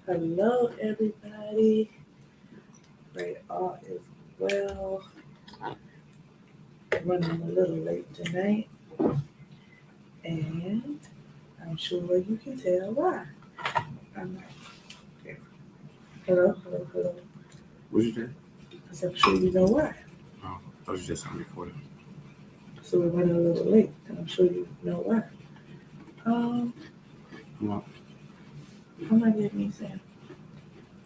Hello, everybody. Pray all is well. Running a little late tonight, and I'm sure you can tell why. I'm like, okay. Hello, hello, hello. What'd you say? Because I'm sure you know why. Oh, I thought you said something before that. So we're running a little late, and I'm sure you know why. Um, Well, I'm not getting you Sam.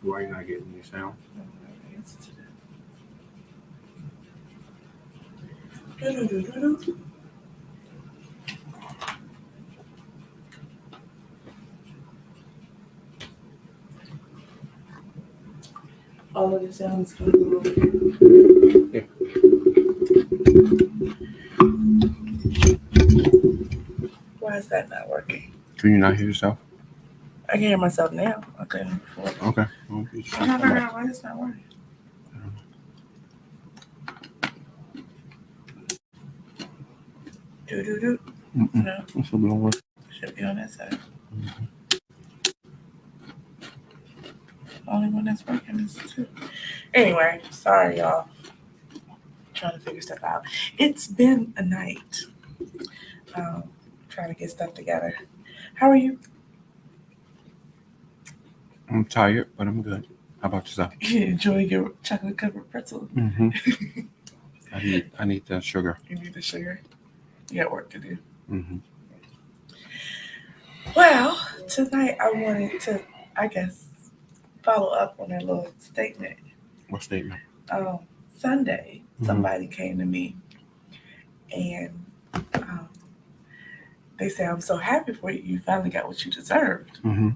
why are you not getting any sound? I don't know the answer to that. Do-do-do-do-do. All of the sounds come through. Yeah. Why is that not working? Can you not hear yourself? I can hear myself now. I couldn't before. Okay. Well, you just I don't come know back. why it's not working. Do do do. Mm-mm. No, This will be on work. should be on that side. The only one that's working is two. Anyway, sorry y'all. Trying to figure stuff out. It's been a night. Um, Trying to get stuff together. How are you? I'm tired, but I'm good. How about yourself? You enjoy your chocolate covered pretzel? Mm-hmm. I need that sugar. You need the sugar. You got work to do. Mm-hmm. Well, tonight I wanted to, I guess, follow up on that little statement. What statement? Um, Sunday, Mm-hmm. somebody came to me and um, they said, "I'm so happy for you. You finally got what you deserved." Mm-hmm.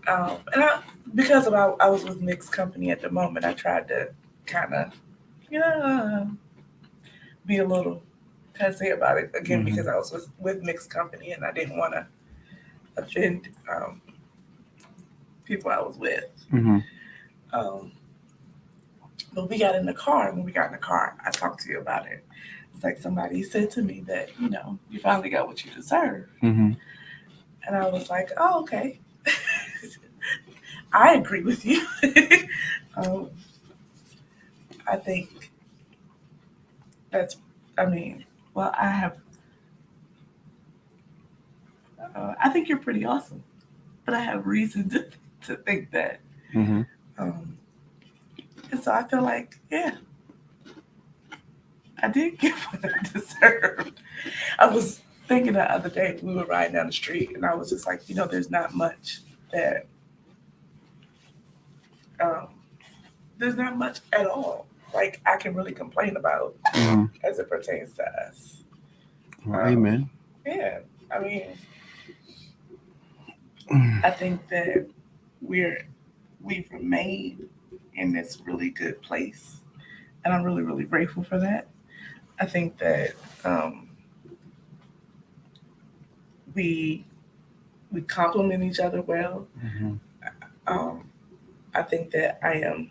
And because I was with mixed company at the moment, I tried to kind of, be a little passe about it again Mm-hmm. because I was with mixed company and I didn't want to offend people I was with. Mm-hmm. Um, but we got in the car, and when we got in the car, I talked to you about it. It's like somebody said to me that, you finally got what you deserve. Mm-hmm. And I was like, oh, okay. I agree with you. um, I think that's, I mean, well, I think you're pretty awesome, but I have reason to think that. Mm-hmm. Um, and so I feel like, yeah, I did get what I deserved. I was thinking the other day, we were riding down the street, and I was just like, there's not much that, um, there's not much at all. Like I can really complain about Mm-hmm. as it pertains to us. Well, Um, amen. yeah, I mean, Mm-hmm. I think that we've remained in this really good place, and I'm really really grateful for that. I think that um, we we complement each other well. Um, I think that I am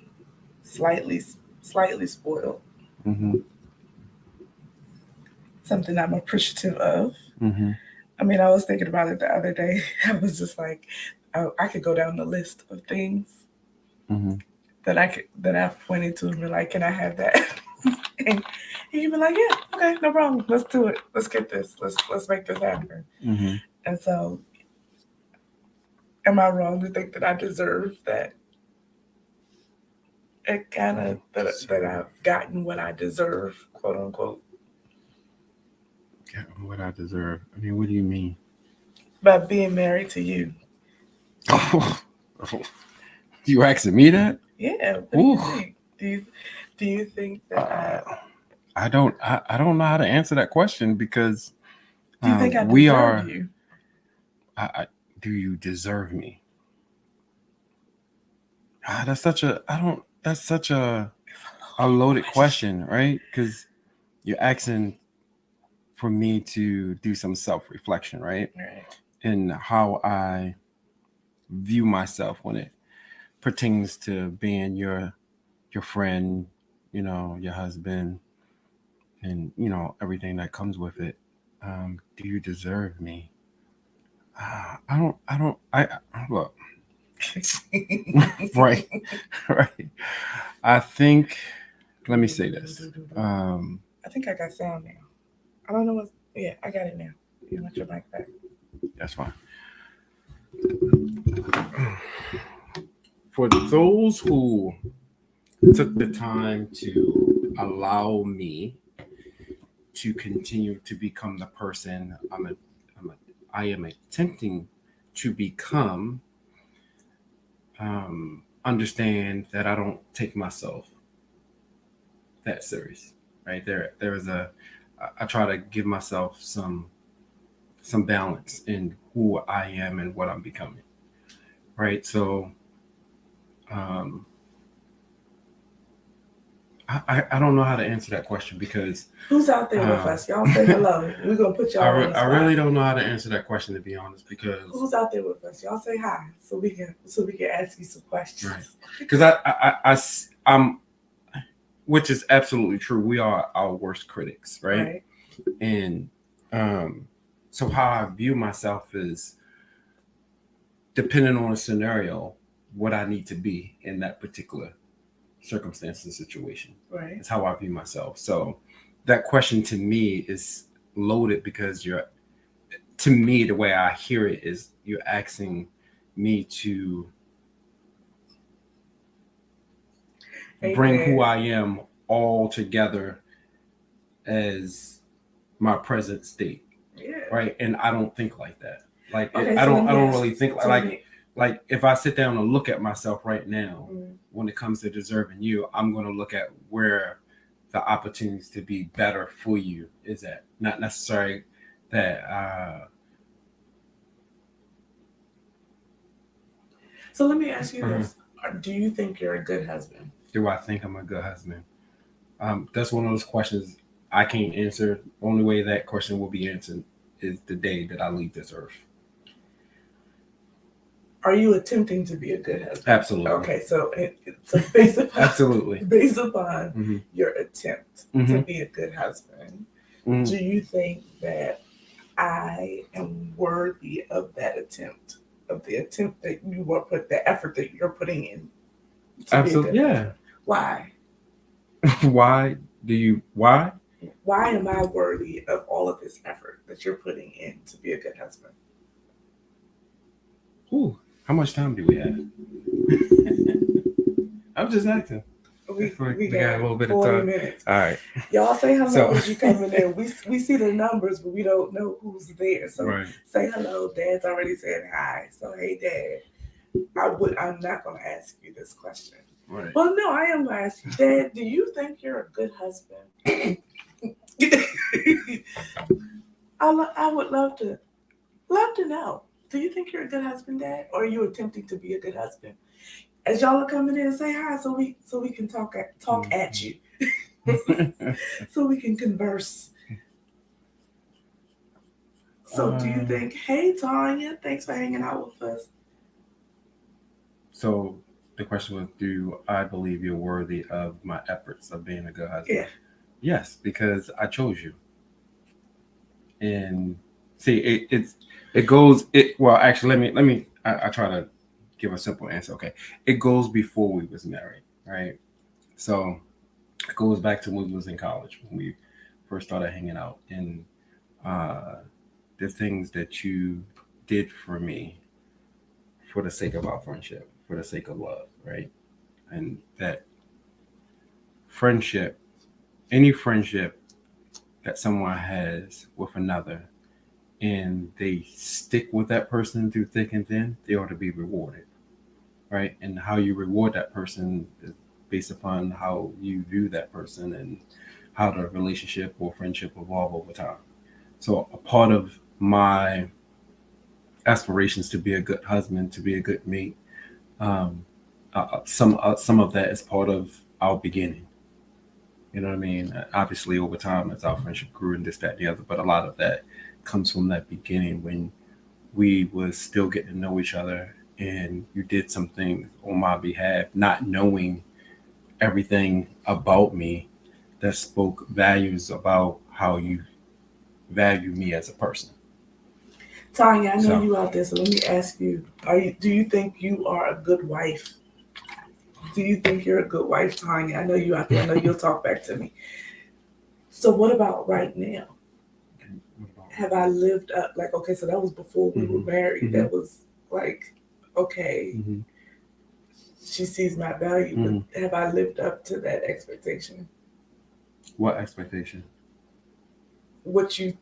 slightly slightly spoiled, Mm-hmm. something I'm appreciative of. Mm-hmm. I mean, I was thinking about it the other day. I was just like, I could go down the list of things Mm-hmm. that I've pointed to and be like, can I have that? and you'd be like, yeah, okay, no problem. Let's do it. Let's get this. Let's make this happen. Mm-hmm. And so, am I wrong to think that I deserve that? It kind of that I've gotten what I deserve, quote unquote, Get what I deserve. I mean, what do you mean? by being married to you. Oh, you asking me that? Yeah. What do Ooh. you think? Do you think that I don't know how to answer that question because do you think I we deserve are. you? Do you deserve me? That's such a. I don't. That's such a loaded question, right? Because you're asking for me to do some self reflection, right? Right. And how I view myself when it pertains to being your friend, your husband, and everything that comes with it. Do you deserve me? Look, right, right. I think, let me say this. I think I got sound now. I don't know what. Yeah, I got it now. You want your mic back? That's fine. For those who took the time to allow me to continue to become the person I am attempting to become, understand that I don't take myself that serious. Right there is I try to give myself some balance in who I am and what I'm becoming. Right, so um, I don't know how to answer that question because Who's out there with us? Y'all say hello. We're gonna put y'all on the spot. I really don't know how to answer that question, to be honest, because who's out there with us? Y'all say hi so we can ask you some questions. Right. Because I'm, which is absolutely true. We are our worst critics, right? And so how I view myself is depending on the scenario, what I need to be in that particular circumstance and situation. Right. That's how I view myself. So that question to me is loaded because to me, the way I hear it is you're asking me to bring who I am all together as my present state. Yeah. Right. And I don't think like that. Like I don't really think like if I sit down and look at myself right now, when it comes to deserving you, I'm going to look at where the opportunities to be better for you is at. Not necessarily that. So let me ask you this: do you think you're a good husband? Do I think I'm a good husband? That's one of those questions I can't answer. Only way that question will be answered is the day that I leave this earth. Are you attempting to be a good husband? Absolutely. Okay, so based upon absolutely based upon your attempt to be a good husband, do you think that I am worthy of that attempt? Of the attempt that you will put, the effort that you're putting in. Absolutely, yeah. Husband? Why? Why am I worthy of all of this effort that you're putting in to be a good husband? Ooh, how much time do we have? I'm just asking. We got a little bit of time. Minutes. All right. Y'all say hello as you coming in. We see the numbers, but we don't know who's there. So say hello. Dad's already said hi. So hey, Dad. I'm not going to ask you this question. Right. Well, no, I am going to ask you, Dad. Do you think you're a good husband? I would love to know. Do you think you're a good husband, Dad, or are you attempting to be a good husband? As y'all are coming in, say hi so we can talk at you, so we can converse. So, do you think? Hey, Tanya, thanks for hanging out with us. So, the question was, do I believe you're worthy of my efforts of being a good husband? Yeah. Yes, because I chose you. And see, it goes. Well, actually, let me. I try to give a simple answer. Okay, it goes before we was married, right? So it goes back to when we was in college, when we first started hanging out, and the things that you did for me for the sake of our friendship, for the sake of love, right? And that friendship, any friendship that someone has with another, and they stick with that person through thick and thin, they ought to be rewarded, right? And how you reward that person is based upon how you view that person and how the relationship or friendship evolve over time. So a part of my aspirations to be a good husband, to be a good mate, some of that is part of our beginning. You know what I mean? Obviously, over time, as our friendship grew and this, that, and the other, but a lot of that comes from that beginning when we was still getting to know each other, and you did some things on my behalf, not knowing everything about me that spoke values about how you value me as a person. Tanya, I know So- you out there, so let me ask you: do you think you are a good wife? Do you think you're a good wife, Tanya? I know you out there. I know you'll talk back to me. So, what about right now? Have I lived up? Like, okay, so that was before we were married. Mhm. That was like, okay, Mhm. she sees my value, but have I lived up to that expectation? What expectation? What you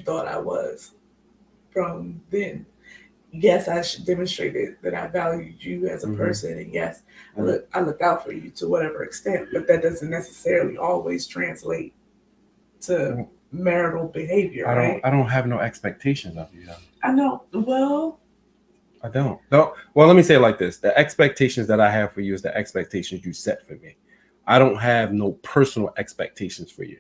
thought I was from then? Yes, I demonstrated that I valued you as a person, and yes, I looked out for you to whatever extent, but that doesn't necessarily always translate to marital behavior, right? I don't have no expectations of you, though. I know. Well, I don't. No. Well, let me say it like this: the expectations that I have for you is the expectations you set for me. I don't have no personal expectations for you.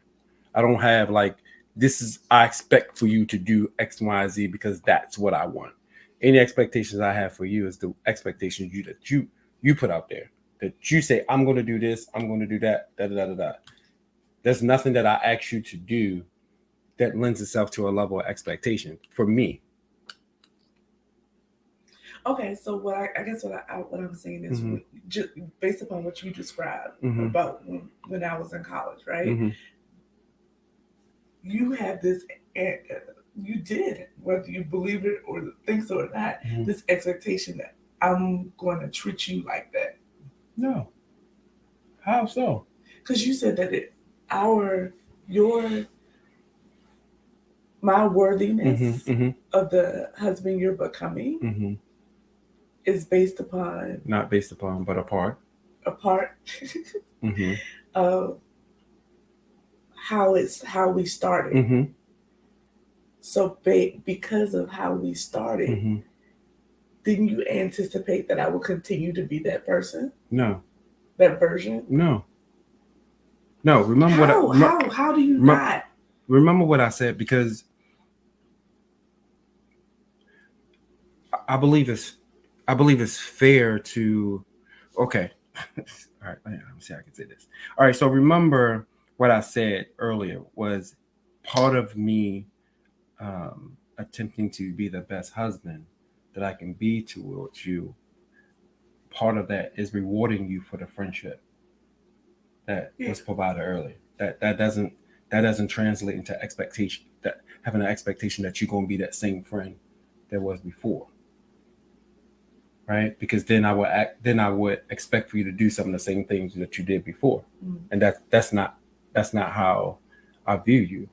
I don't have like this is I expect for you to do X, Y, Z because that's what I want. Any expectations I have for you is the expectations you put out there. That you say, I'm gonna do this, I'm gonna do that, da da da da. There's nothing that I ask you to do that lends itself to a level of expectation for me. okay. So I guess what I'm saying is just based upon what you described about when I was in college, right? You have this, you did, whether you believe it or think so or not, this expectation that I'm going to treat you like that. No. How so? Because you said that my worthiness of the husband you're becoming is based upon, not based upon, but a part of how we started. So because of how we started, didn't you anticipate that I will continue to be that person? No. That version? No. No. Remember how do you not? Remember what I said, because I believe it's fair to. Okay. All right. Let me see how I can say this. All right. So remember what I said earlier was part of me attempting to be the best husband that I can be towards you. Part of that is rewarding you for the friendship that was provided earlier. That doesn't translate into expectation, that having an expectation that you're going to be that same friend that was before, right? Because then I would expect for you to do some of the same things that you did before, and that's not how I view you,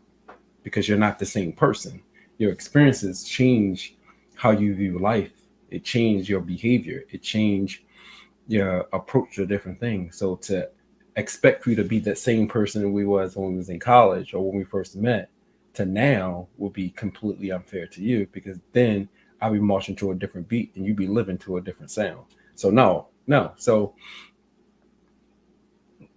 because you're not the same person. Your experiences change how you view life. It changed your behavior. It changed your approach to different things. So to expect for you to be that same person we was when we was in college or when we first met to now will be completely unfair to you, because then I'll be marching to a different beat and you be living to a different sound. So no. So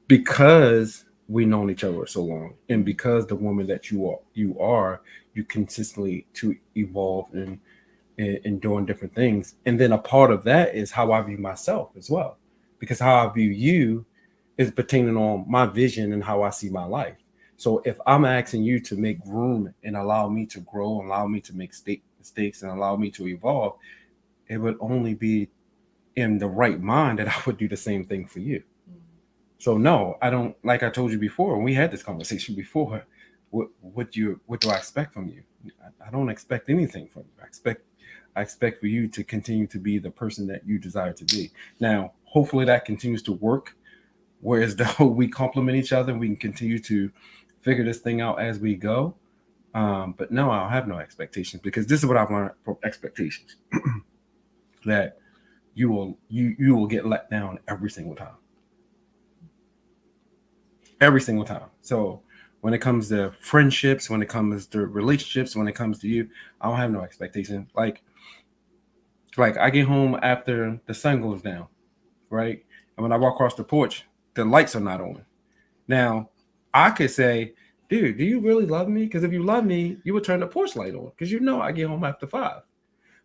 because we known each other so long, and because the woman that you consistently to evolve and doing different things. And then a part of that is how I view myself as well, because how I view you is pertaining on my vision and how I see my life. So if I'm asking you to make room and allow me to grow, allow me to make mistakes and allow me to evolve, it would only be in the right mind that I would do the same thing for you. So no, I don't, like I told you before, when we had this conversation before, what do I expect from you? I don't expect anything from you. I expect for you to continue to be the person that you desire to be. Now, hopefully that continues to work, whereas though we complement each other and we can continue to figure this thing out as we go. But no, I'll have no expectations, because this is what I've learned from expectations that you will get let down every single time. Every single time. So when it comes to friendships, when it comes to relationships, when it comes to you, I don't have no expectation. Like I get home after the sun goes down, right? And when I walk across the porch, the lights are not on. Now, I could say, dude, do you really love me? Because if you love me, you would turn the porch light on, because you know I get home after 5.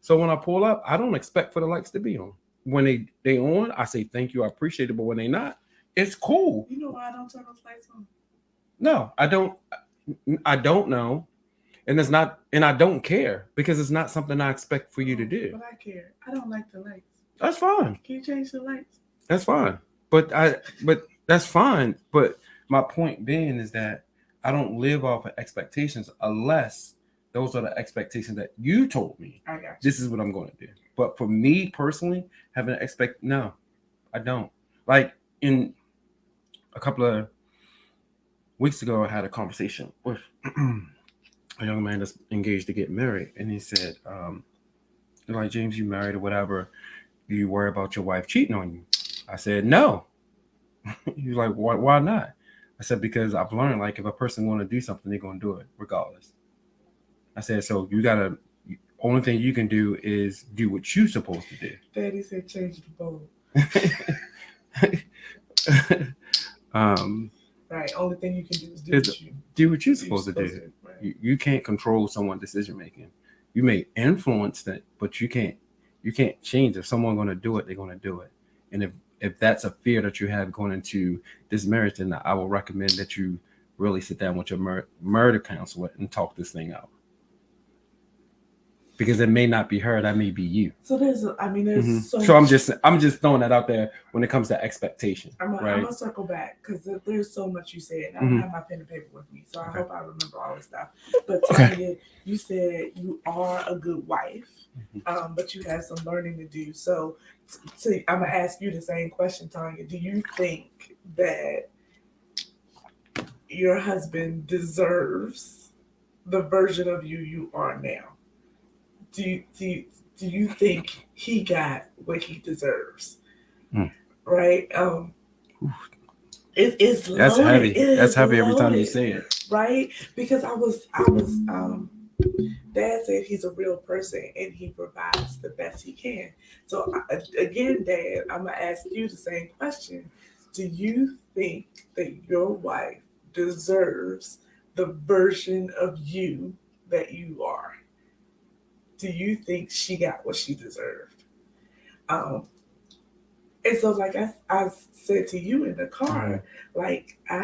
So when I pull up, I don't expect for the lights to be on. When they on, I say thank you, I appreciate it. But when they not, it's cool. You know why I don't turn those lights on? No, I don't know. And it's not, and I don't care because it's not something I expect for you to do. But I care. I don't like the lights. That's fine. Can you change the lights? That's fine. But that's fine. But my point being is that I don't live off of expectations unless those are the expectations that you told me. I got you. This is what I'm going to do. But for me personally, having an no, I don't. Like in a couple of weeks ago, I had a conversation with a young man that's engaged to get married, and he said, like, James, you married or whatever, do you worry about your wife cheating on you? I said, no. He's like, why not? I said, because I've learned, like, if a person want to do something, they're going to do it regardless. I said, so you got to, only thing you can do is do what you're supposed to do. Daddy said change the bulb. Right. Only thing you can do is do what you're supposed to do. Right. You can't control someone's decision making. You may influence that, but you can't change. If someone's going to do it, they're going to do it. And if that's a fear that you have going into this marriage, then I will recommend that you really sit down with your murder counselor and talk this thing out. Because it may not be her, that may be you. So there's so I'm just throwing that out there when it comes to expectation. I'm gonna circle back because there's so much you said. I don't have my pen and paper with me, so I hope I remember all this stuff. But Tanya, you said you are a good wife, but you have some learning to do. So I'm gonna ask you the same question, Tanya. Do you think that your husband deserves the version of you are now? Do you think he got what he deserves? Right? It's loaded. That's heavy. That's heavy every time you say it. Right? Because I was Dad said he's a real person and he provides the best he can. So again, Dad, I'm gonna ask you the same question. Do you think that your wife deserves the version of you that you are? Do you think she got what she deserved? And so, like I said to you in the car, like I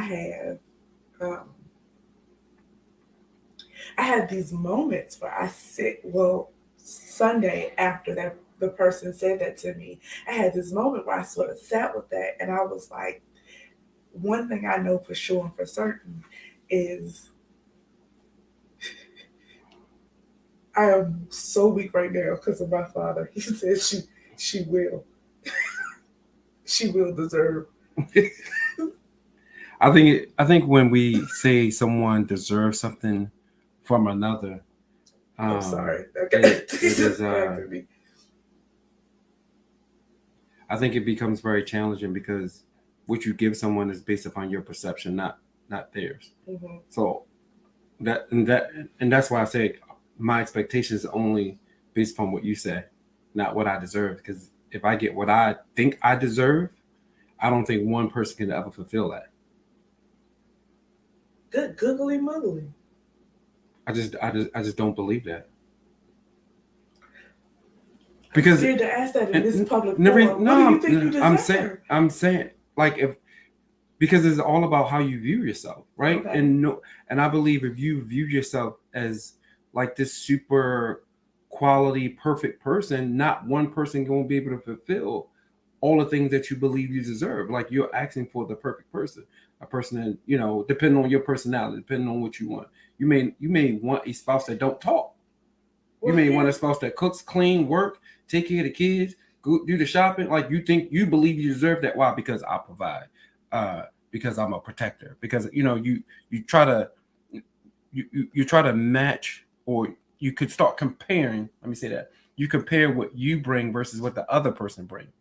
have these moments where I sit. Well, Sunday after that, the person said that to me, I had this moment where I sort of sat with that, and I was like, one thing I know for sure and for certain is I am so weak right now because of my father. He said she will. She will deserve. I think when we say someone deserves something from another, I'm sorry. It is. I think it becomes very challenging because what you give someone is based upon your perception, not theirs. Mm-hmm. So that's why I say my expectations are only based upon what you say, not what I deserve. Because if I get what I think I deserve, I don't think one person can ever fulfill that. Good googly muggly. I just don't believe that. Because I'm scared to ask that in this public forum. No, what do you think you deserve? I'm saying like because it's all about how you view yourself, right? Okay. And I believe if you view yourself as like this super quality, perfect person, not one person going to be able to fulfill all the things that you believe you deserve. Like you're asking for the perfect person, a person that, depending on your personality, depending on what you want. You may want a spouse that don't talk. You may want a spouse that cooks, clean, work, take care of the kids, go do the shopping. Like you believe you deserve that. Why? Because I provide. Because I'm a protector. Because you try to match, or you could start comparing. Let me say that you compare what you bring versus what the other person brings.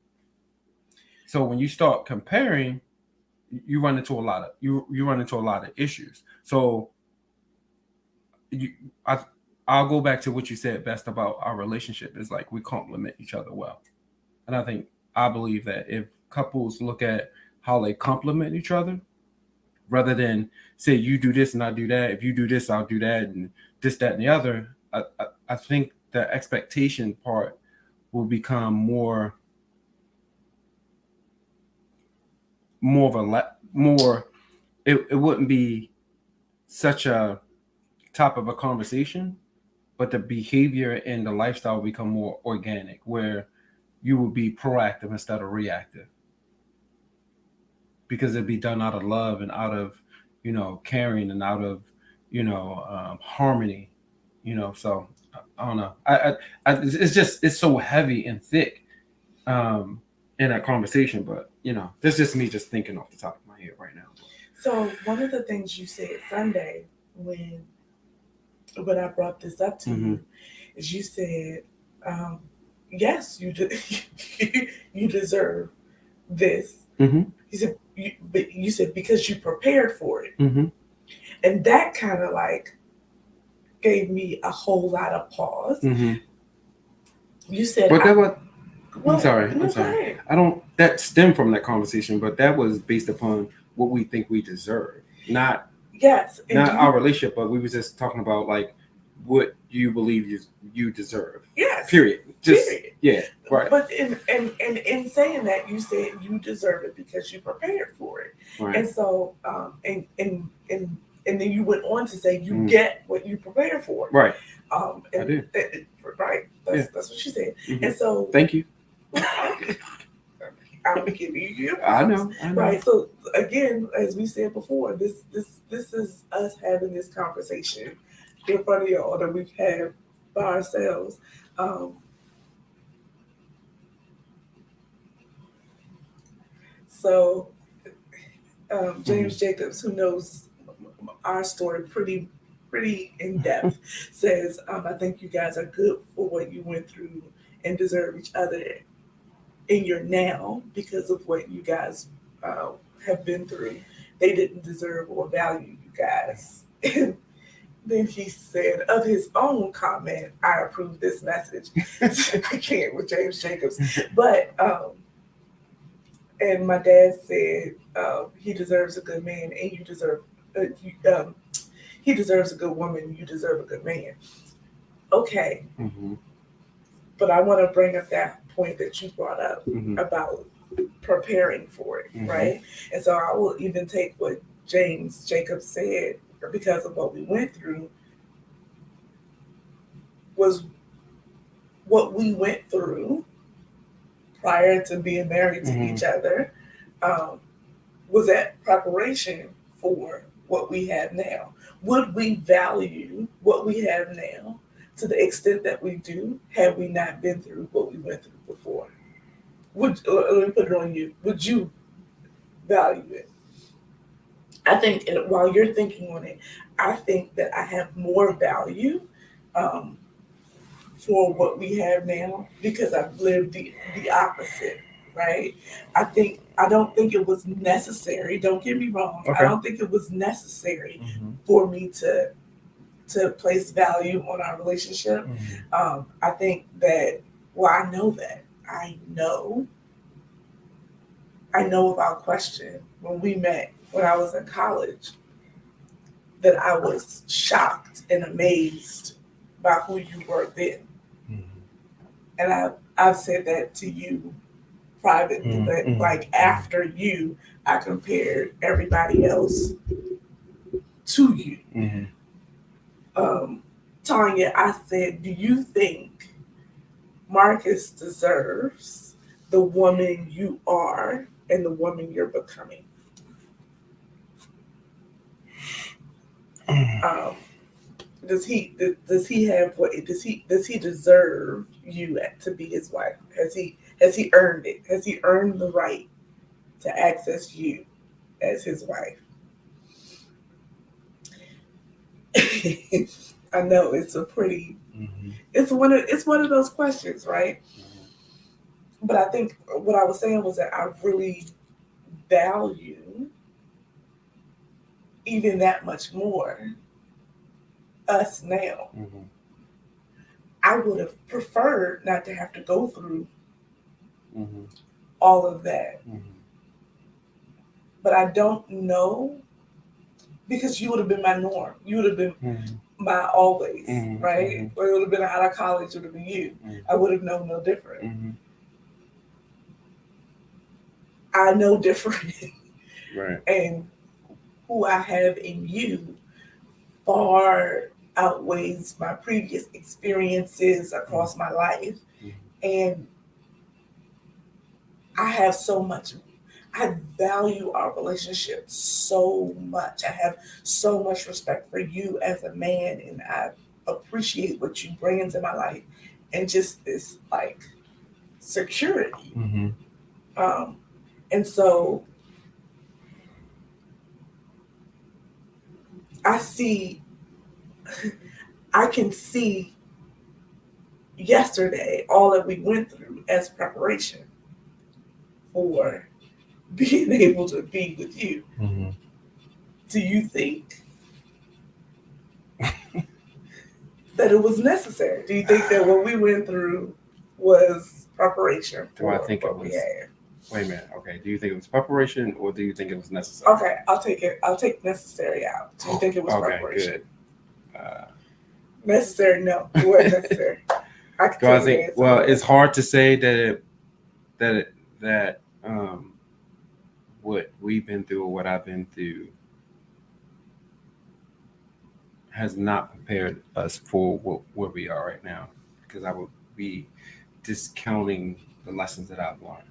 So when you start comparing, you run into a lot of issues. So I'll go back to what you said best about our relationship is like we complement each other well. And I believe that if couples look at how they complement each other, rather than say you do this and I do that, if you do this, I'll do that, and this, that, and the other, I think the expectation part will become more of a it wouldn't be such a top of a conversation, but the behavior and the lifestyle will become more organic, where you will be proactive instead of reactive, because it'd be done out of love and out of, caring and out of, harmony, So I don't know. It's so heavy and thick, in that conversation, but that's just me just thinking off the top of my head right now. So one of the things you said Sunday when I brought this up to you is you said, yes, you deserve this. You said because you prepared for it, and that kind of like gave me a whole lot of pause. You said, I'm sorry. I don't. That stemmed from that conversation, but that was based upon what we think we deserve, not our relationship. But we was just talking about like what you believe you deserve. Yes. Period. Period. Yeah. Right. But in saying that, you said you deserve it because you prepared for it, right. And so and then you went on to say you get what you prepare for. Right. I do. Right. That's what she said. And so thank you. I'm giving you. I know. Right. So again, as we said before, this is us having this conversation in front of y'all that we've had by ourselves. So James Jacobs, who knows our story pretty in depth, says, I think you guys are good for what you went through and deserve each other in your now because of what you guys have been through. They didn't deserve or value you guys. And then he said, of his own comment, I approve this message. I can't with James Jacobs. But, and my dad said, he deserves a good man and you deserve, he deserves a good woman, you deserve a good man. Okay. But I want to bring up that point that you brought up about preparing for it, right? And so I will even take what James Jacobs said, because of what we went through, was what we went through prior to being married to each other, was that preparation for what we have now. Would we value what we have now to the extent that we do, had we not been through what we went through before? Let me put it on you. Would you value it? I think, and while you're thinking on it, I think that I have more value for what we have now because I've lived the opposite, right? I don't think it was necessary. Don't get me wrong. Okay. I don't think it was necessary for me to place value on our relationship. I think that, I know that. I know without question, when we met when I was in college, that I was shocked and amazed by who you were then. And I've said that to you privately, but like after you, I compared everybody else to you. Tanya, I said, do you think Marcus deserves the woman you are and the woman you're becoming? Does he deserve you to be his wife? Has he earned it? Has he earned the right to access you as his wife? I know it's a pretty it's one of those questions, right? But I think what I was saying was that I really value even that much more us now. I would have preferred not to have to go through all of that. But I don't know, because you would have been my norm. You would have been my always, right? Or it would have been out of college, it would have been you. I would have known no different. I know different. Right. And who I have in you far outweighs my previous experiences across my life. And I have so much, I value our relationship so much. I have so much respect for you as a man, and I appreciate what you bring into my life and just this like security. Mm-hmm. And so I can see yesterday all that we went through as preparation for being able to be with you. Mm-hmm. Do you think that it was necessary? Do you think that what we went through was preparation for what we had? Wait a minute. Okay. Do you think it was preparation, or do you think it was necessary? Okay, I'll take it. I'll take necessary out. Do you think it was preparation? Good. Necessary? No, it wasn't necessary. I think. Well, it's hard to say that what we've been through or what I've been through has not prepared us for where we are right now, because I would be discounting the lessons that I've learned.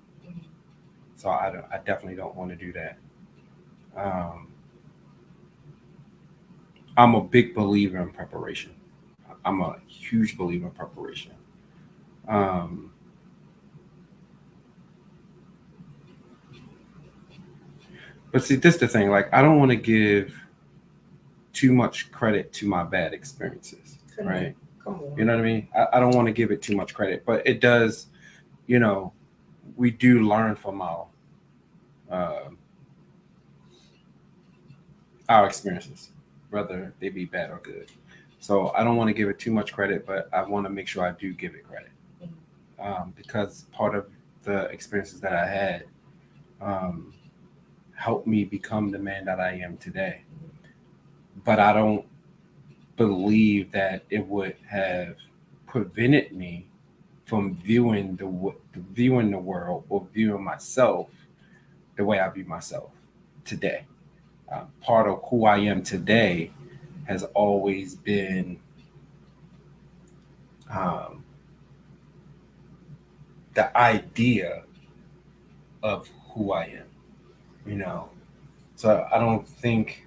So I definitely don't want to do that. I'm a big believer in preparation. I'm a huge believer in preparation. But see, this is the thing. Like, I don't want to give too much credit to my bad experiences, right? Come on. You know what I mean? I don't want to give it too much credit, but it does. You know, we do learn from our experiences, whether they be bad or good. So I don't want to give it too much credit, but I want to make sure I do give it credit, because part of the experiences that I had helped me become the man that I am today. But I don't believe that it would have prevented me from viewing the world or viewing myself the way I view myself today. Part of who I am today has always been the idea of who I am, you know. So I don't think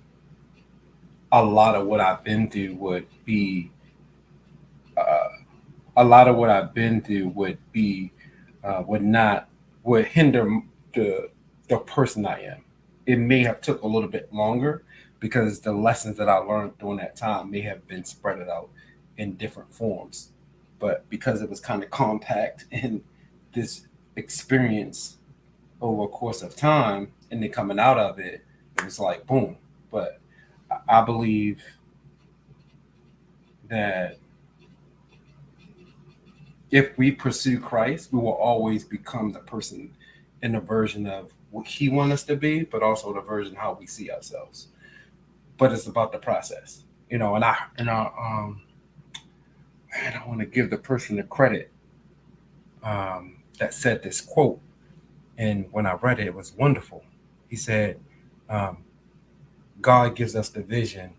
a lot of what I've been through would be would hinder the person I am. It may have took a little bit longer because the lessons that I learned during that time may have been spread out in different forms. But because it was kind of compact in this experience over a course of time, and then coming out of it, it was like boom. But I believe that if we pursue Christ, we will always become the person in the version of what He wants us to be, but also the version how we see ourselves. But it's about the process, you know. And I want to give the person the credit that said this quote, and when I read it, it was wonderful. He said, "God gives us the vision,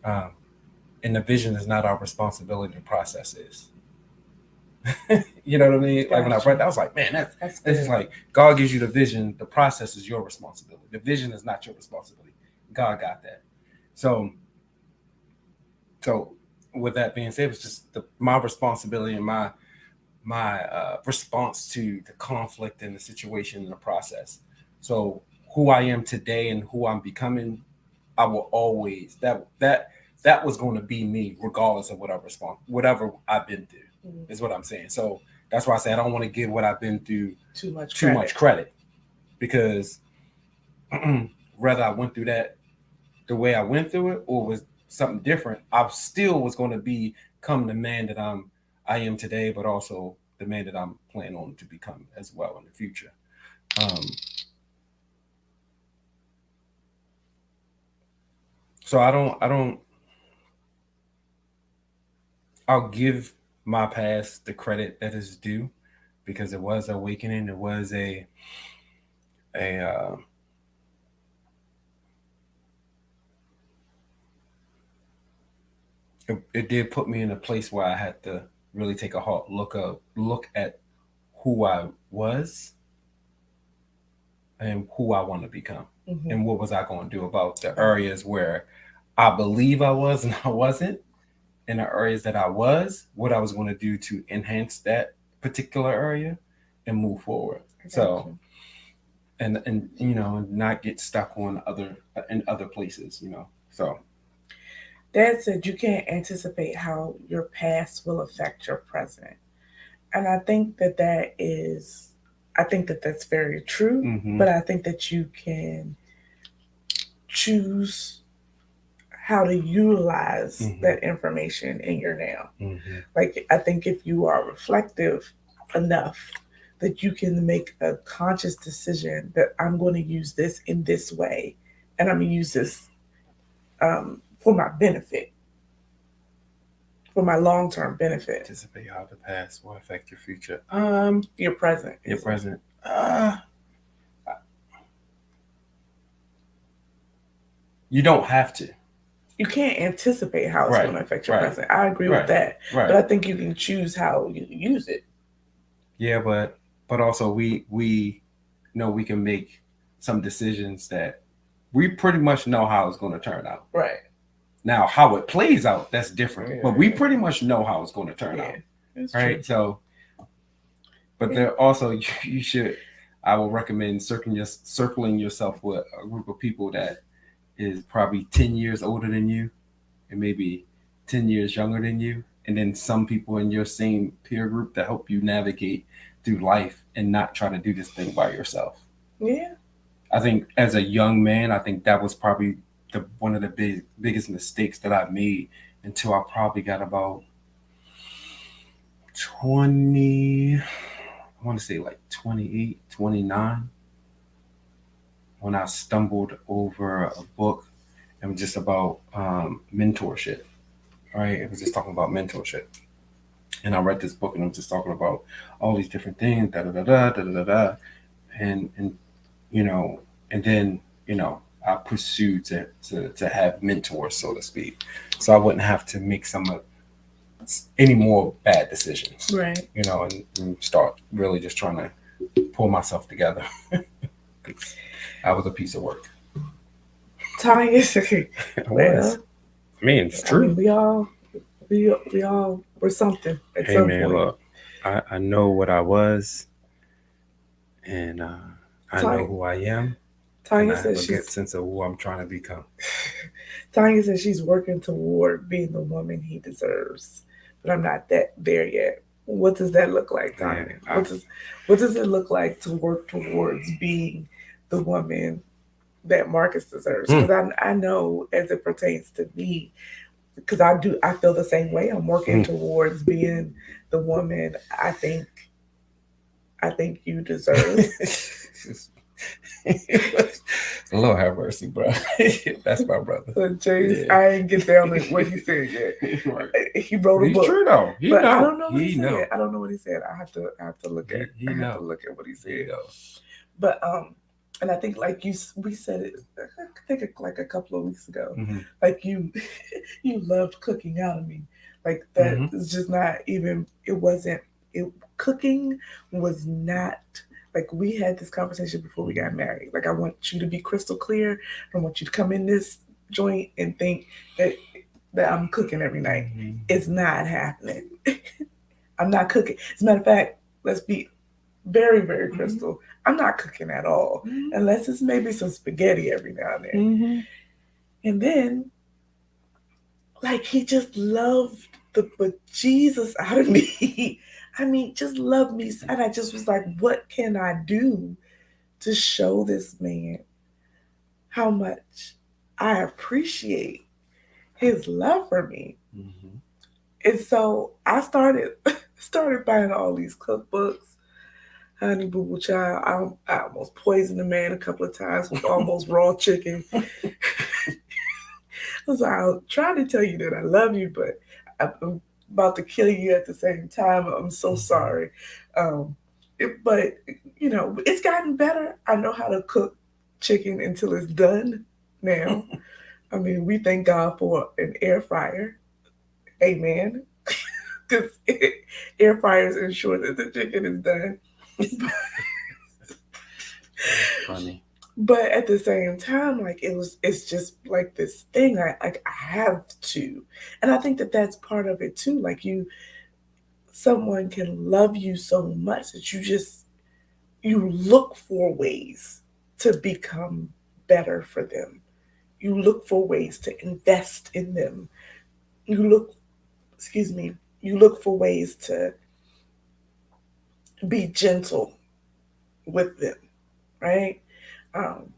and the vision is not our responsibility. The process is." You know what I mean? Gotcha. Like when I read that, I was like, man, that's just like God gives you the vision. The process is your responsibility. The vision is not your responsibility. God got that. So with that being said, it was just my responsibility and my response to the conflict and the situation and the process. So who I am today and who I'm becoming, I will always that was going to be me regardless of whatever I've been through. Is what I'm saying. So that's why I say I don't want to give what I've been through too much credit, because whether I went through that the way I went through it or was something different, I still was going to become the man that I am today, but also the man that I'm planning on to become as well in the future. So I'll give my past the credit that is due, because it was awakening. It was a it did put me in a place where I had to really take a hard look at who I was and who I want to become, and what was I going to do about the areas where I believe I was and I wasn't, and the areas that I was, what I was going to do to enhance that particular area and move forward. So, and not get stuck on other places, So Dad said you can't anticipate how your past will affect your present. And I think that's very true, but I think that you can choose how to utilize that information in your now. Like, I think if you are reflective enough that you can make a conscious decision that I'm going to use this in this way, and I'm going to use this for my benefit, for my long-term benefit. Anticipate how the past will affect your future. Your present. Your present. You don't have to. You can't anticipate how it's going to affect your present. I agree with that. But I think you can choose how you use it. Yeah, but also we know we can make some decisions that we pretty much know how it's going to turn out. Right. Now, how it plays out, that's different. But we pretty much know how it's going to turn out. Right? True. So, but there also, you should, I will recommend circling yourself with a group of people that is probably 10 years older than you and maybe 10 years younger than you. And then some people in your same peer group that help you navigate through life and not try to do this thing by yourself. Yeah. I think as a young man, I think that was probably one of the biggest mistakes that I made until I probably got about 20, I want to say like 28, 29, when I stumbled over a book and was just about mentorship, right? It was just talking about mentorship. And I read this book and it was just talking about all these different things, and then, I pursued to have mentors, so to speak. So I wouldn't have to make any more bad decisions. Right. And start really just trying to pull myself together. I was a piece of work. Tanya, well, I mean, it's true. We all were something at some point. Look, I know what I was, and I know who I am. Tanya says she's a good sense of who I'm trying to become. Tanya says she's working toward being the woman he deserves, but I'm not there yet. What does that look like, Tanya? What does it look like to work towards being the woman that Marcus deserves? Because I know, as it pertains to me, because I feel the same way. I'm working towards being the woman I think you deserve. Lord have mercy, bro. That's my brother. So James, I didn't get down to what he said yet. Right. He wrote a book. He's true though. I don't know what he said. I don't know what he said. I have to look at. I have to look at what he said. But and I think we said it. I think like a couple of weeks ago. Like you loved cooking out of me. Like that is just not even. It wasn't. Cooking was not. Like, we had this conversation before we got married. Like, I want you to be crystal clear. I want you to come in this joint and think that I'm cooking every night. It's not happening. I'm not cooking. As a matter of fact, let's be very, very crystal. I'm not cooking at all. Unless it's maybe some spaghetti every now and then. And then, like, he just loved the bejesus out of me. I mean, just love me. And I just was like, what can I do to show this man how much I appreciate his love for me? And so I started buying all these cookbooks. Honey Boo Boo Child, I almost poisoned the man a couple of times with almost raw chicken. I was like, I'll try to tell you that I love you, but I'm about to kill you at the same time. I'm so sorry. But, it's gotten better. I know how to cook chicken until it's done now. I mean, we thank God for an air fryer. Amen. Because air fryers ensure that the chicken is done. Funny. But at the same time, like it's just like this thing. I have to, and I think that that's part of it too. Like someone can love you so much that you look for ways to become better for them. You look for ways to invest in them. You look, excuse me, you look for ways to be gentle with them, right? Um,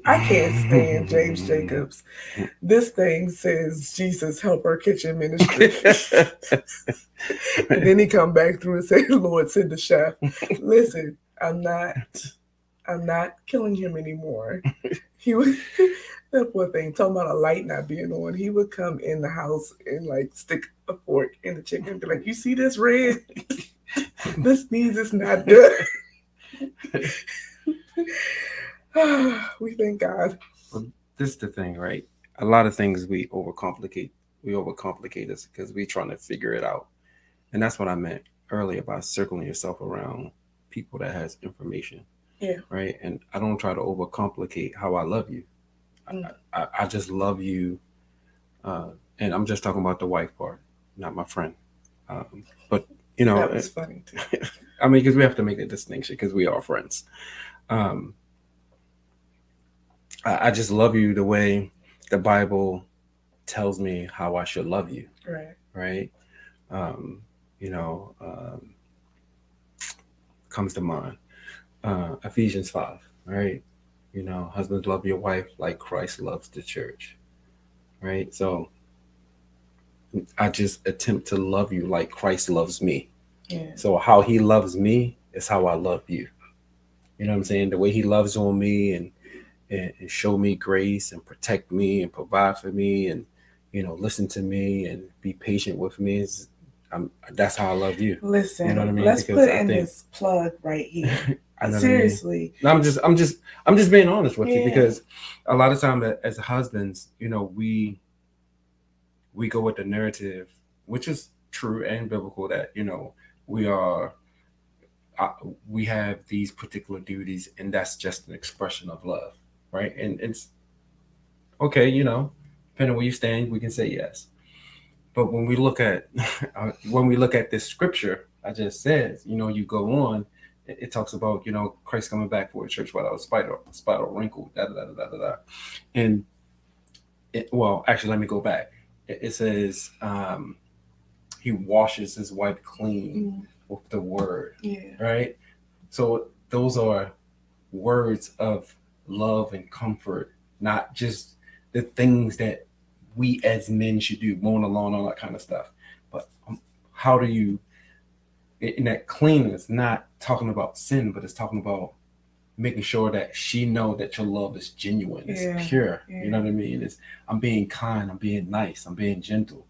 I can't stand James Jacobs. This thing says Jesus help our kitchen ministry. And then he come back through and say, Lord, send the chef. Listen, I'm not killing him anymore. He was that poor thing, talking about a light not being on. He would come in the house and like stick a fork in the chicken and be like, you see this red? This means it's not done. We thank God. Well, this is the thing, right? A lot of things we overcomplicate. We overcomplicate this because we're trying to figure it out. And that's what I meant earlier about circling yourself around people that has information. Yeah. Right. And I don't try to overcomplicate how I love you. I just love you. And I'm just talking about the wife part, not my friend. But, you know, that was funny too. I mean, because we have to make a distinction because we are friends. I just love you the way the Bible tells me how I should love you. Right. Right. Comes to mind. Ephesians 5, right? You know, husbands, love your wife like Christ loves the church, right? So I just attempt to love you like Christ loves me. Yeah. So how he loves me is how I love you. You know what I'm saying? The way he loves on me and show me grace and protect me and provide for me and, you know, listen to me and be patient with me that's how I love you. Listen, you know what I mean? Let's put in this plug right here. Seriously. I mean? I'm just being honest with you because a lot of times as husbands, you know, we go with the narrative, which is true and biblical, that, you know, we have these particular duties and that's just an expression of love, right? And it's okay, you know, depending on where you stand, we can say yes. But when we look at this scripture I just said, you know, you go on, it talks about, you know, Christ coming back for a church without spot or wrinkle, da da da da da da. And well, actually, let me go back. It says he washes his wife clean with the word, right? So those are words of love and comfort, not just the things that we as men should do, mowing the lawn, all that kind of stuff. But how do you, in that cleanness, not talking about sin, but it's talking about making sure that she know that your love is genuine, it's pure. You know what I mean? I'm being kind, I'm being nice, I'm being gentle,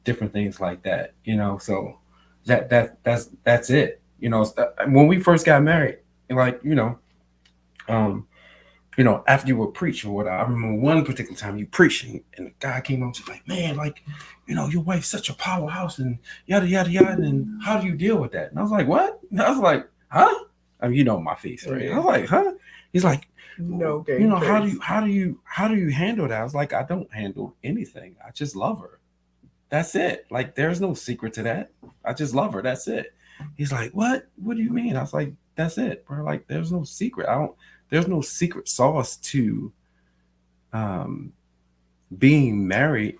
different things like that. You know, so that's it. You know, when we first got married, like, you know, after you were preaching or whatever, I remember one particular time you preaching and the guy came up to like, man, like, you know, your wife's such a powerhouse and yada, yada, yada. And how do you deal with that? And I was like, what? And I was like, huh? I mean, you know, my face, right? I was like, huh? He's like, no, you know, how do you handle that? I was like, I don't handle anything. I just love her. That's it. Like, there's no secret to that. I just love her. That's it. He's like, what? What do you mean? I was like, that's it, bro. Like, there's no secret. There's no secret sauce to being married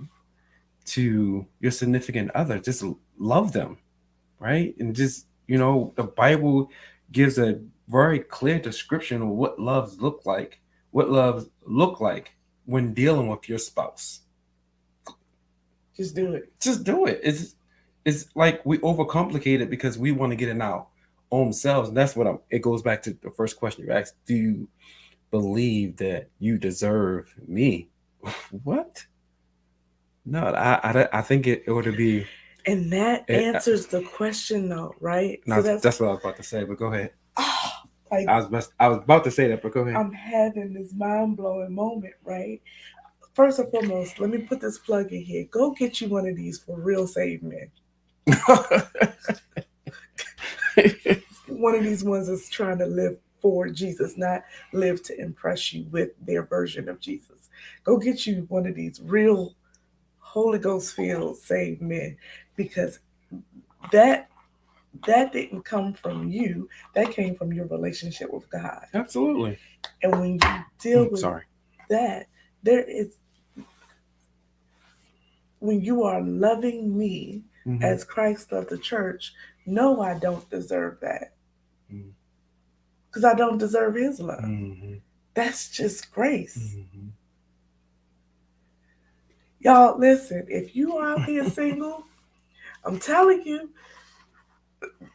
to your significant other. Just love them, right? And just, you know, the Bible gives a very clear description of what loves look like when dealing with your spouse. Just do it. Just do it. It's like we overcomplicate it because we want to get in our own selves. And that's what it goes back to the first question you asked. Do you believe that you deserve me? What? No, I think it would be. And that answers the question though, right? No, so that's what I was about to say, but go ahead. Like, I was about to say that, but go ahead. I'm having this mind-blowing moment, right? first and foremost, let me put this plug in here. Go get you one of these for real saved men. One of these ones is trying to live for Jesus, not live to impress you with their version of Jesus. Go get you one of these real Holy Ghost filled saved men, because that didn't come from you. That came from your relationship with God. Absolutely. And when you deal with that, there is, when you are loving me as Christ loved the church, no, I don't deserve that. Because I don't deserve his love. That's just grace. Y'all, listen, if you are out here single, I'm telling you,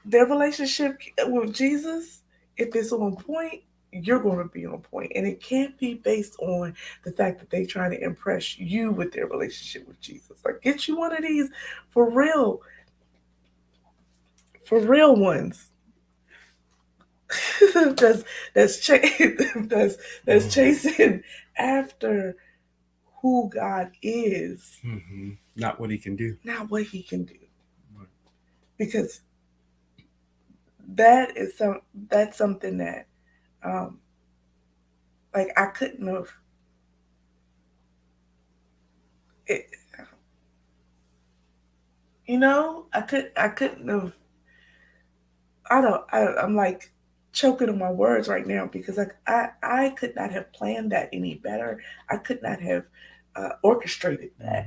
their relationship with Jesus, if it's on point, you're going to be on point. And it can't be based on the fact that they're trying to impress you with their relationship with Jesus. Like, get you one of these for real ones. that's chasing after who God is, not what he can do. Not what he can do, because that's something that, like, I couldn't have. I couldn't have. I'm like choking on my words right now, because I could not have planned that any better. I could not have orchestrated that.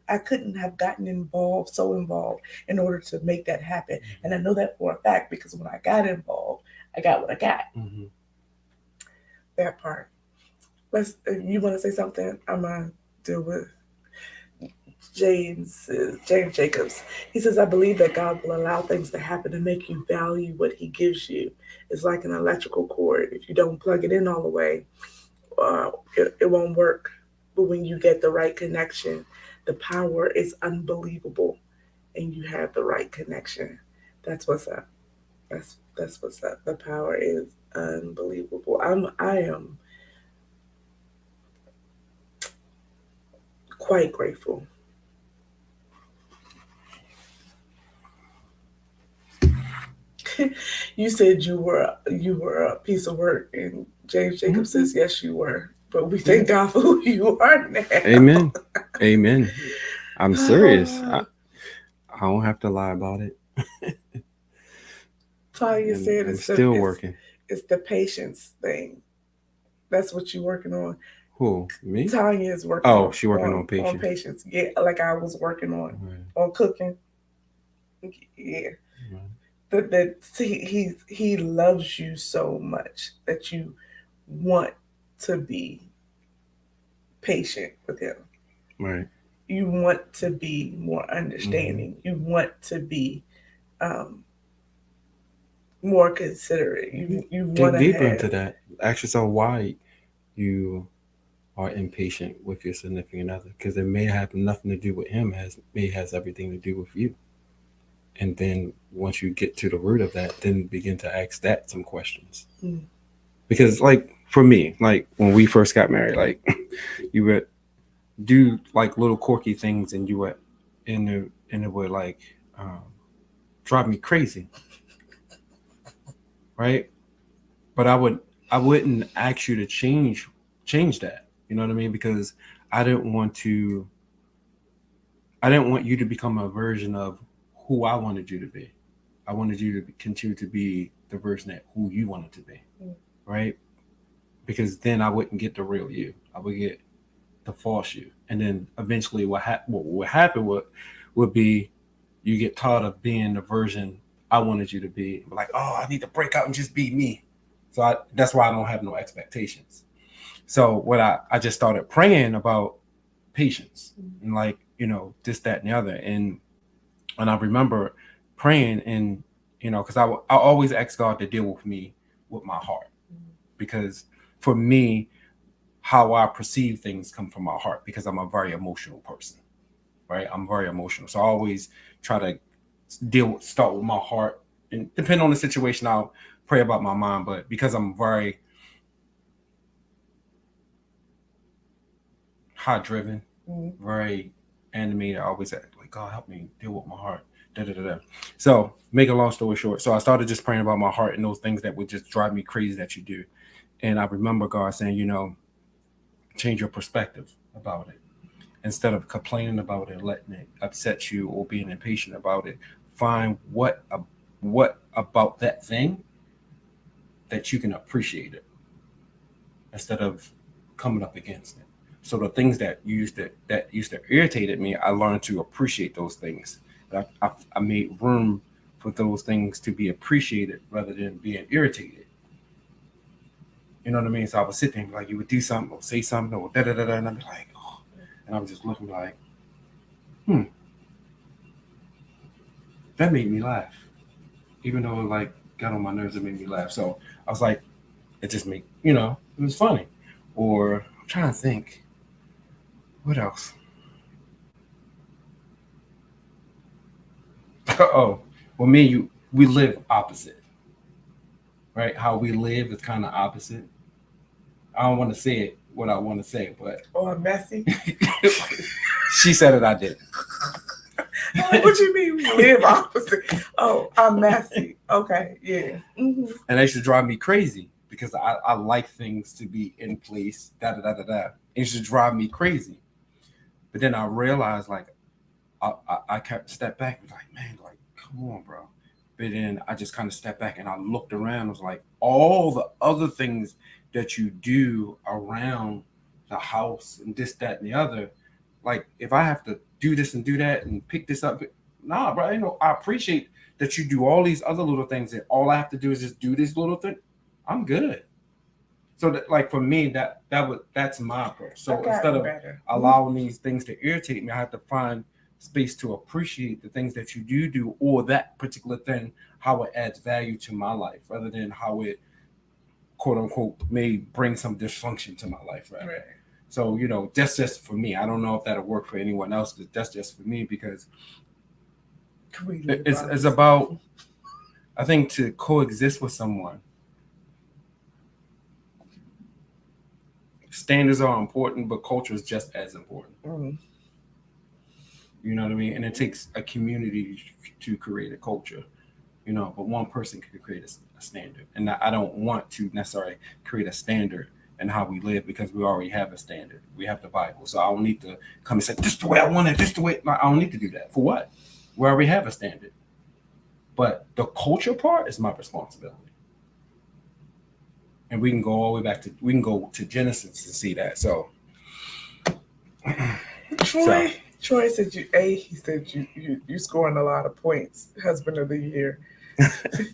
I couldn't have gotten so involved in order to make that happen. And I know that for a fact, because when I got involved, I got what I got. That part. You want to say something? I'm gonna deal with James Jacobs. He says, I believe that God will allow things to happen to make you value what he gives you. It's like an electrical cord. If you don't plug it in all the way, it won't work. But when you get the right connection, the power is unbelievable, and you have the right connection. That's what's up. That's what's up. The power is unbelievable. I am quite grateful. You said you were a piece of work, and James Jacobs says yes, you were. But we thank God for who you are now. Amen. Amen. I'm serious. I don't have to lie about it. Tanya said it's still working. It's the patience thing. That's what you're working on. Who? Me? Tanya is working. Oh, she's working on patience. On patience. Yeah, like I was working on cooking. Yeah. That he loves you so much that you want to be patient with him. Right. You want to be more understanding. You want to be more considerate. You want to dig deeper into that. Ask yourself why you are impatient with your significant other, because it may have nothing to do with him. Has everything to do with you. And then once you get to the root of that, then begin to ask that some questions. Because, like, for me, like when we first got married, like you would do like little quirky things, and you would, and it would like drive me crazy, right? But I wouldn't ask you to change that. You know what I mean? Because I didn't want you to become a version of who I wanted you to be. I wanted you to continue to be the version that who you wanted to be, right? Because then I wouldn't get the real you. I would get the false you. And then eventually what would happen would be you get tired of being the version I wanted you to be. Like, oh, I need to break out and just be me. So that's why I don't have no expectations. So what I just started praying about patience and, like, this, that, and the other. And I remember praying, and, because I always ask God to deal with me with my heart. Because for me, how I perceive things come from my heart, because I'm a very emotional person, right? I'm very emotional. So I always try to start with my heart, and depending on the situation, I'll pray about my mind. But because I'm very, hot driven, Mm-hmm. very animated. I always act like, God help me deal with my heart. Da, da, da, da. So make a long story short. So I started just praying about my heart and those things that would just drive me crazy that you do. And I remember God saying, change your perspective about it. Instead of complaining about it, letting it upset you, or being impatient about it, find what about that thing that you can appreciate it instead of coming up against it. So the things that used to irritated me, I learned to appreciate those things. I made room for those things to be appreciated rather than being irritated. You know what I mean? So I would sit there and be like, you would do something or say something or da da da da, and I'd be like, oh, and I was just looking like, hmm, that made me laugh, even though it like got on my nerves. It made me laugh. So I was like, it just made it was funny. Or I'm trying to think, what else? Oh, well, me and you, we live opposite, right? How we live is kind of opposite. I don't want to say it what I want to say, but Or messy. she said it. I did. What you mean we live opposite? Oh, I'm messy. Okay, yeah. Mm-hmm. And that used to drive me crazy because I like things to be in place. Da da da da da. It used to drive me crazy. But then I realized, like, I kept step back and was like, man, like, come on, bro. But then I just kind of stepped back and I looked around. I was like, all the other things that you do around the house and this, that, and the other. Like, if I have to do this and do that and pick this up, nah, bro. I appreciate that you do all these other little things. And all I have to do is just do this little thing. I'm good. So that, like, for me, that's my approach. So instead of allowing these things to irritate me, I have to find space to appreciate the things that you do, or that particular thing, how it adds value to my life, rather than how it, quote unquote, may bring some dysfunction to my life. Right. So that's just for me. I don't know if that'll work for anyone else, but that's just for me because it's about, I think, to coexist with someone. Standards are important, but culture is just as important. Mm. You know what I mean? And it takes a community to create a culture, but one person can create a standard. And I don't want to necessarily create a standard in how we live because we already have a standard. We have the Bible. So I don't need to come and say, this is the way I want it, this is the way. I don't need to do that. For what? We already have a standard. But the culture part is my responsibility. And we can go all the way back to Genesis to see that. So Troy said he said you scoring a lot of points, husband of the year.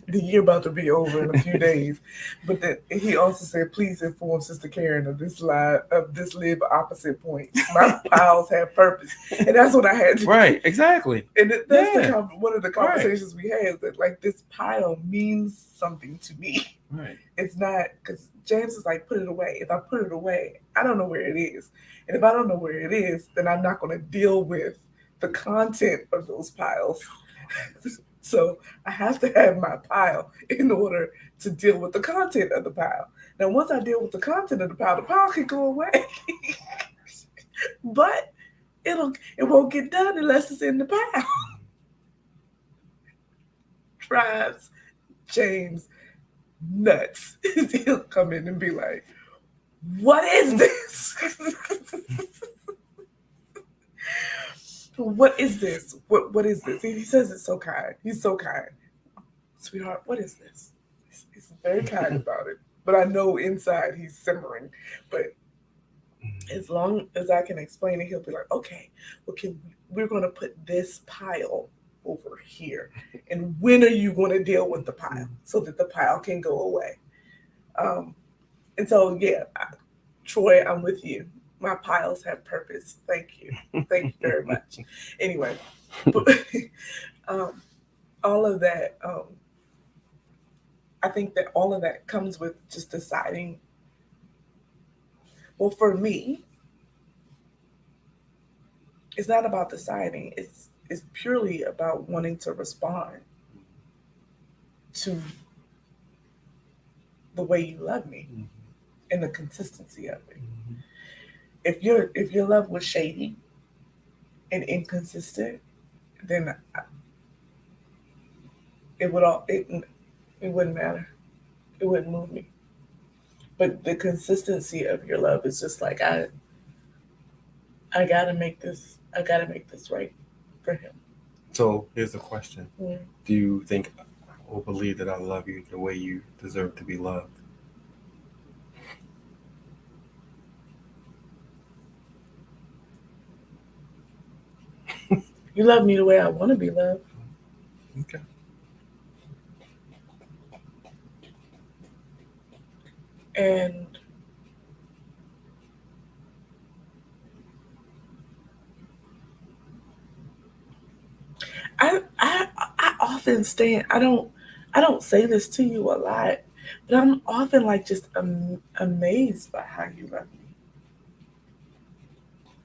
The year about to be over in a few days. But then he also said, please inform Sister Karen of this live opposite point. My piles have purpose. And that's what I had to Right, exactly. And that's one of the conversations we had, that like this pile means something to me. Right. It's not, because James is like, put it away. If I put it away, I don't know where it is. And if I don't know where it is, then I'm not going to deal with the content of those piles. So I have to have my pile in order to deal with the content of the pile. Now, once I deal with the content of the pile can go away. But it won't get done unless it's in the pile. Drives James nuts. He'll come in and be like, what is this? What is this? What is this? He says it's so kind. He's so kind. Sweetheart, what is this? He's very kind about it. But I know inside he's simmering. But as long as I can explain it, he'll be like, okay, we're going to put this pile over here. And when are you going to deal with the pile so that the pile can go away? And so, yeah, Troy, I'm with you. My piles have purpose. Thank you. Thank you very much. Anyway, but, all of that, I think that all of that comes with just deciding. Well, for me, it's not about deciding. It's purely about wanting to respond to the way you love me and the consistency of it. if your love was shady and inconsistent, then it wouldn't matter. It wouldn't move me. But the consistency of your love is just like I gotta make this. I gotta make this right for him. So here's the question: Mm. do you think or believe that I love you the way you deserve to be loved? You love me the way I want to be loved. Okay. And I often stand. I don't say this to you a lot, but I'm often like just amazed by how you love me.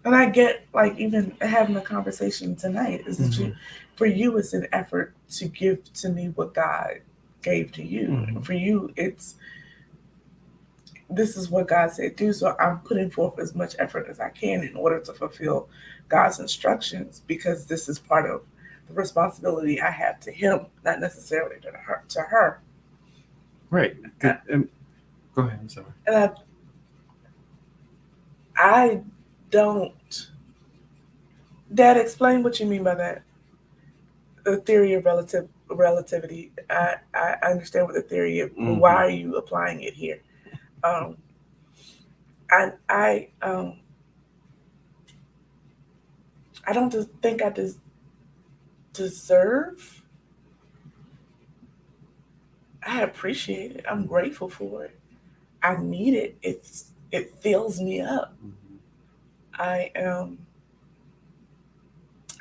And I get like even having a conversation tonight is that for you it's an effort to give to me what God gave to you. And for you this is what God said do. So I'm putting forth as much effort as I can in order to fulfill God's instructions because this is part of the responsibility I have to Him, not necessarily to her. Right. Go ahead. I'm sorry. And I don't. Dad, explain what you mean by that. The theory of relativity. I understand what the theory of. Why are you applying it here? I don't just think I deserve. I appreciate it. I'm grateful for it. I need it. It fills me up. I am.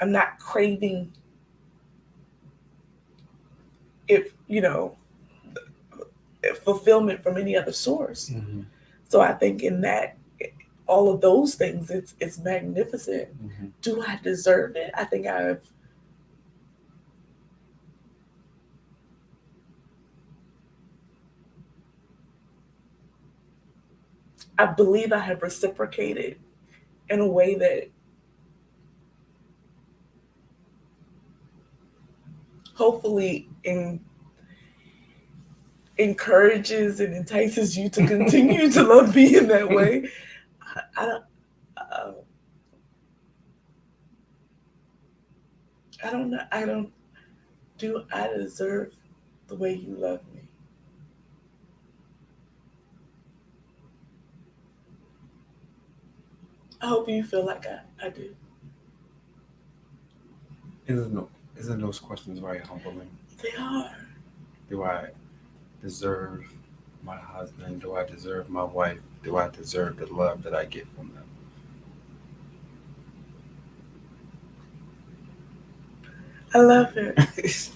I'm not craving. If fulfillment from any other source. So I think in that, all of those things, it's magnificent. Do I deserve it? I think I believe I have reciprocated in a way that hopefully encourages and entices you to continue to love me in that way. I don't know. Do I deserve the way you love me? I hope you feel like I do. Isn't those questions very humbling? They are. Do I deserve my husband? Do I deserve my wife? Do I deserve the love that I get from them? I love it.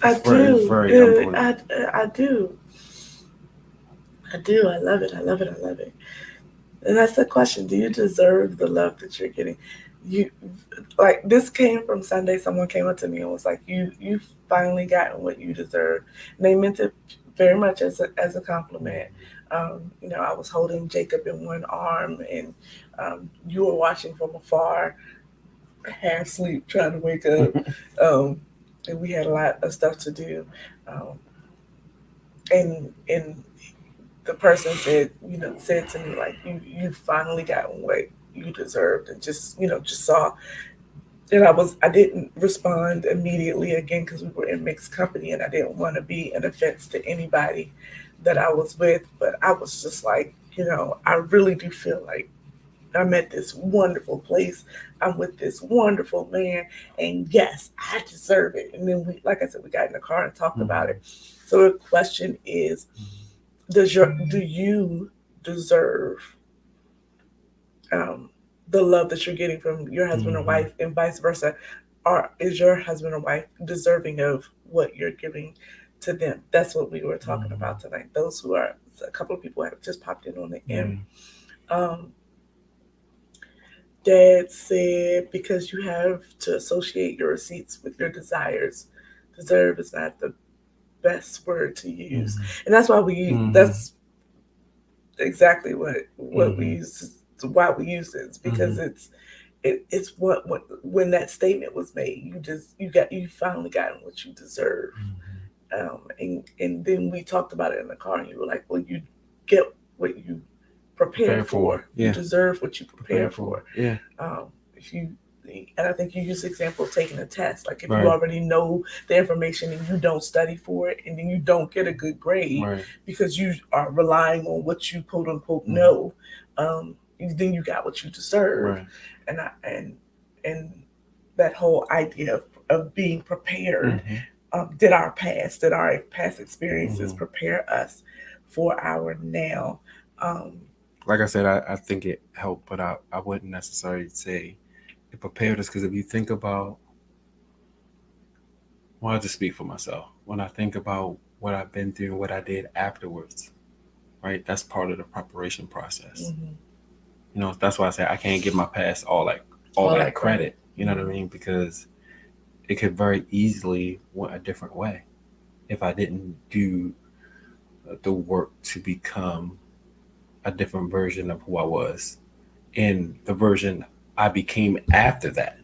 I do. Very humbling. I do. I do. I love it. I love it. I love it. And that's the question. Do you deserve the love that you're getting? You like this came from Sunday. Someone came up to me and was like, "You've finally gotten what you deserve." And they meant it very much as a compliment. I was holding Jacob in one arm, and you were watching from afar, half asleep, trying to wake up. And we had a lot of stuff to do. And the person said to me like, you finally gotten what you deserved, and just saw. And I didn't respond immediately again because we were in mixed company and I didn't want to be an offense to anybody that I was with. But I was just like, I really do feel like I'm at this wonderful place. I'm with this wonderful man, and yes, I deserve it. And then like I said, we got in the car and talked about it. So the question is, do you deserve the love that you're getting from your husband or wife, and vice versa? Or is your husband or wife deserving of what you're giving to them? That's what we were talking about tonight. Those who are, a couple of people have just popped in on the end. Dad said, because you have to associate your receipts with your desires. Deserve is not the best word to use. And that's why that's exactly what we use why we use this, because it's what when that statement was made, you finally gotten what you deserve. And then we talked about it in the car, and you were like, well, you get what you prepared for. Yeah. You deserve what you prepared for. Yeah. If you And I think you use the example of taking a test. Like if Right. you already know the information and you don't study for it, and then you don't get a good grade Right. because you are relying on what you quote unquote know, then you got what you deserve. Right. And that whole idea of being prepared, did our past experiences prepare us for our now? Like I said, I think it helped, but I wouldn't necessarily say it prepared us, because if you think about, well, I'll just speak for myself. When I think about what I've been through and what I did afterwards, right, that's part of the preparation process. You know, that's why I say I can't give my past all that credit. You know what I mean? Because it could very easily went a different way if I didn't do the work to become a different version of who I was, and the version I became after that.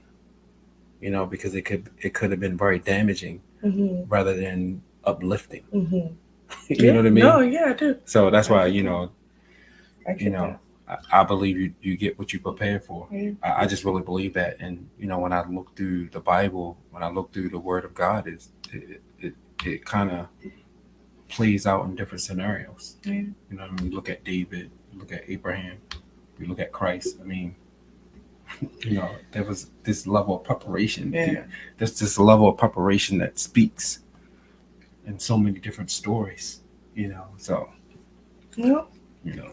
You know, because it could have been very damaging rather than uplifting. You know what I mean? No, yeah, I do. So that's why, I I believe you get what you prepare for. Yeah. I just really believe that. And, when I look through the Bible, when I look through the Word of God, it kind of plays out in different scenarios. Yeah. You know, you look at David, you look at Abraham, you look at Christ. I mean, there was this level of preparation. Yeah. There's this level of preparation that speaks in so many different stories, so. Well,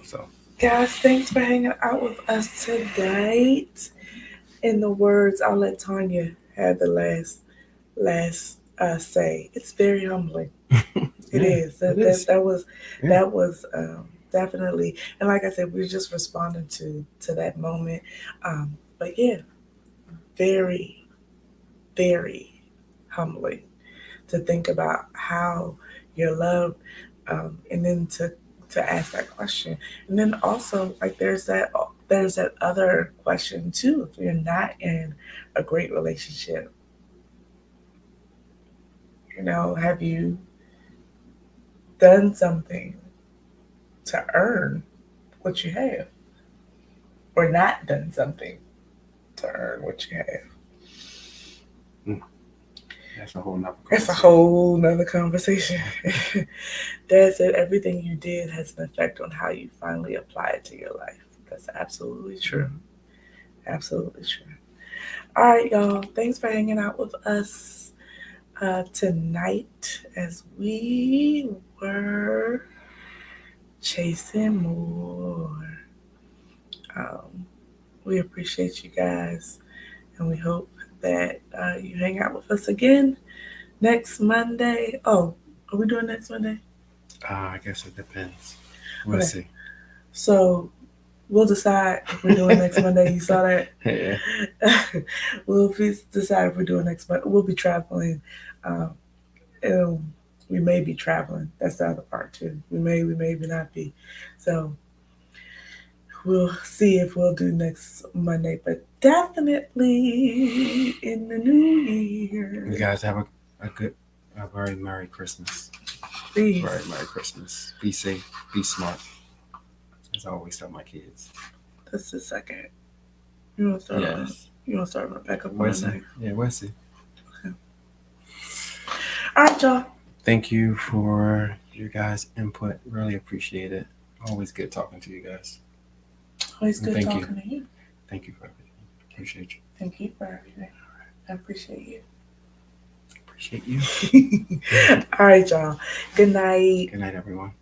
so. Guys, thanks for hanging out with us tonight. In the words, I'll let Tanya have the last say. It's very humbling. It is. That was definitely, and like I said, we're just responding to that moment. But yeah, very, very humbling to think about how you're loved, and then to ask that question. And then also, like, there's that other question too. If you're not in a great relationship, have you done something to earn what you have, or not done something to earn what you have? That's a whole nother conversation. That's a whole nother conversation. Dad said everything you did has an effect on how you finally apply it to your life. That's absolutely true. Absolutely true. All right, y'all. Thanks for hanging out with us tonight as we were chasing more. We appreciate you guys, and we hope that you hang out with us again next Monday. Oh, are we doing next Monday? I guess it depends. We'll see. So we'll decide if we're doing next Monday. You saw that? Yeah. We'll decide if we're doing next Monday. We'll be traveling. We may be traveling. That's the other part too. We may not be. So we'll see if we'll do next Monday, but definitely in the new year. You guys have a very Merry Christmas. Please. Very Merry Christmas. Be safe. Be smart. As I always tell my kids. That's the second. You want to start? Yes. You want to start with back up on Wesley? Yeah, Wesley. Okay. All right, y'all. Thank you for your guys' input. Really appreciate it. Always good talking to you guys. Always good talking to you. Thank you for everything. Appreciate you. Thank you for everything. I appreciate you. Appreciate you. All right, y'all. Good night. Good night, everyone.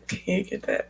Can you get that?